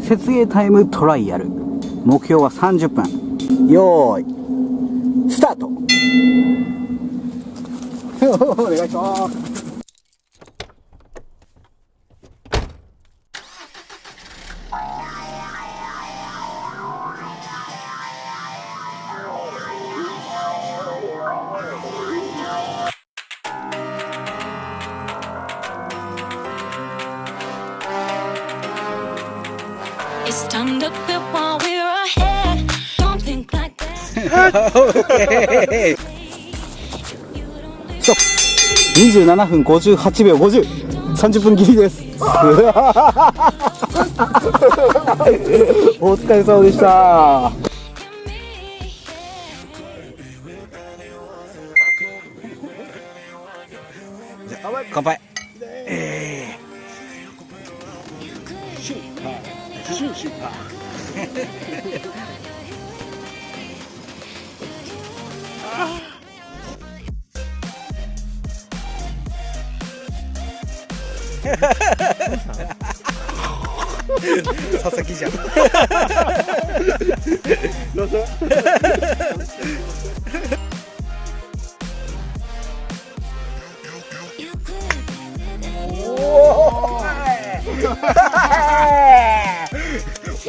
設営タイムトライアル。目標は30分。よーい、スタート。お願いします。27分58秒50、30分切りです。お疲れ様でした。じゃあ乾杯。シューパーシューシューパー佐々木じゃん。どうぞ。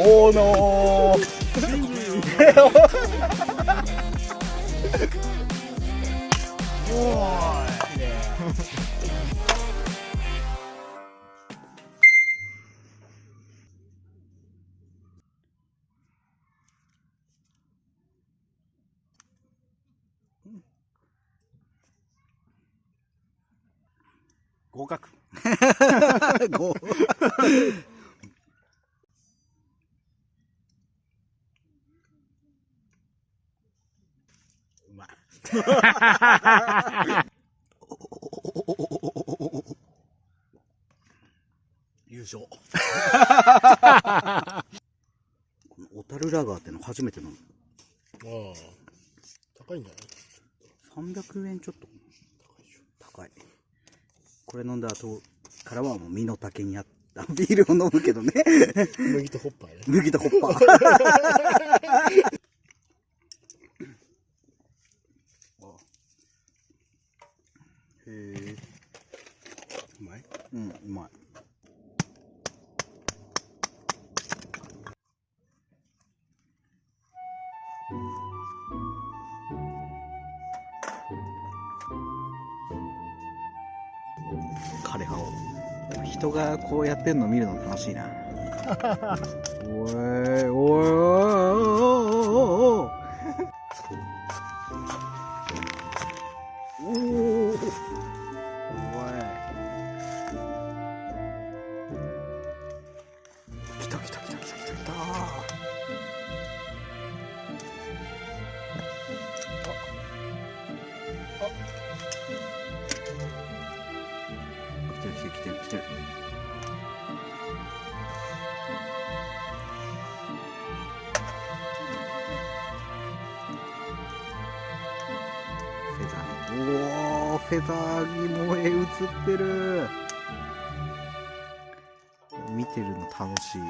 おーのー。合格。うまい。優勝。小樽ラガーっての初めて飲む。ああ、高いんじゃない？ 300 円ちょっと高い。これ飲んだ後からはもう身の丈にあったビールを飲むけどね。麦とホッパーね。麦とホッパー。へえ。うまい？うん、うまい。枯葉を人がこうやってんの見るの楽しいな。おいおいおいおいおい。来た来た来た来た来た来た。来てる来てる。フェザーに、おお、フェザーに燃え移ってる。見てるの楽しい。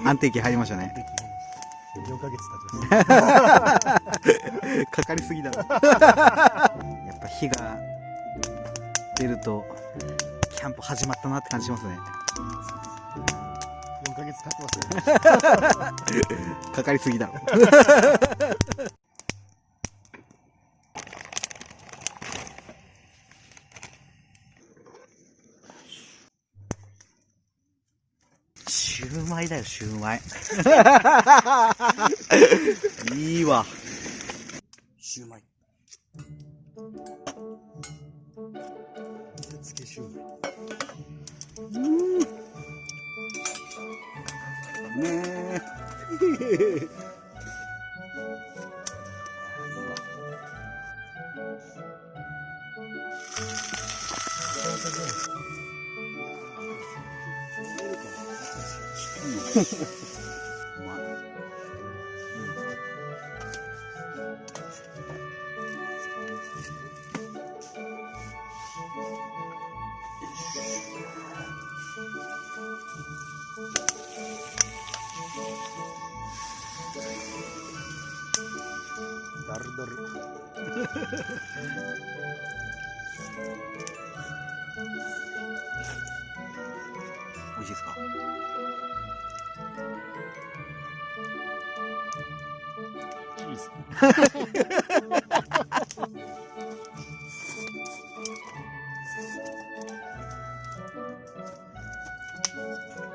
安定期入りましたね。4ヶ月経ちました。かかりすぎだろ。やっぱ火が出るとキャンプ始まったなって感じしますね。4ヶ月経ってますね。かかりすぎだろ。シューマイだよ、シューマイ。いいわ。シシューマイ。水つけシューマイ。ねえ。だるだる。美味しいですか？いいですね。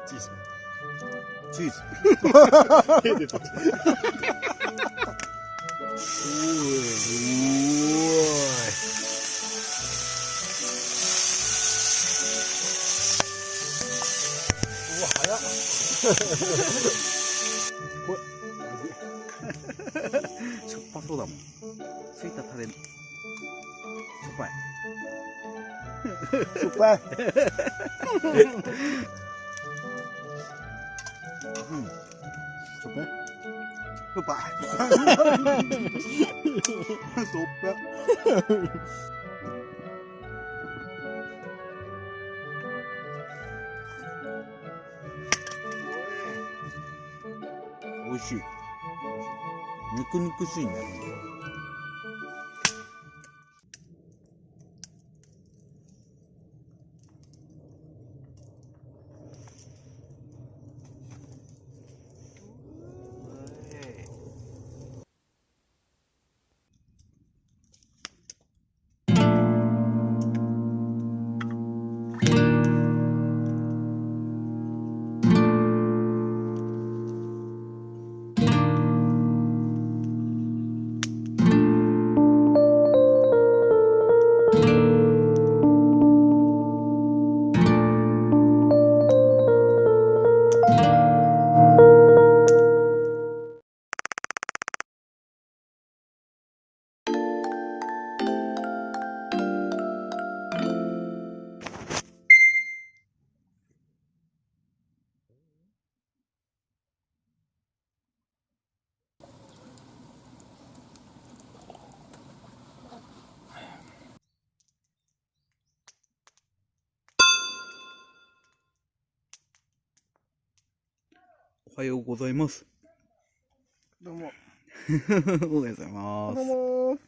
チーズ。チーズ。手で取って。これしょっぱそうだもん。ついたタレしょっぱい。しょっぱい。うん。しょっぱい。しょっぱい。しょっぱい。美味しい。肉肉しいね。おはようございます。どうも。おはようございます。どうも。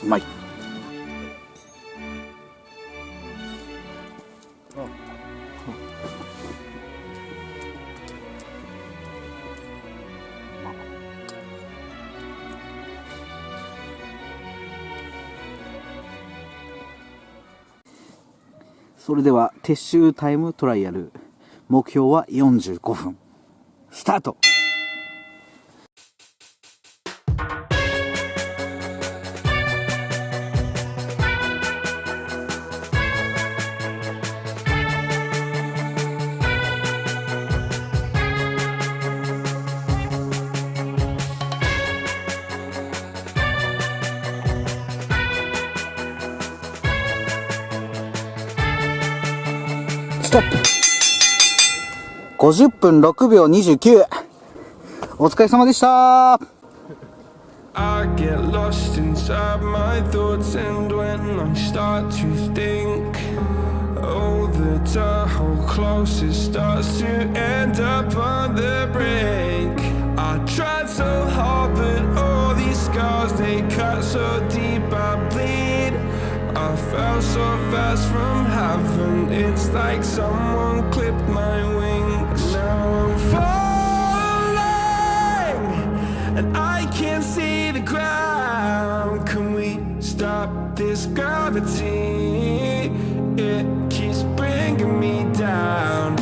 うまい。それでは撤収タイムトライアル、目標は45分。スタート。ストップ。50分6秒29。お疲れ様でした。I get lost inside my thoughts, and when I start to think, oh, the tunnel closest starts to end up on the brink. I tried so hard, but stars from heaven. It's like someone clipped my wings. Now I'm falling and I can't see the ground. Can we stop this gravity? It keeps bringing me down.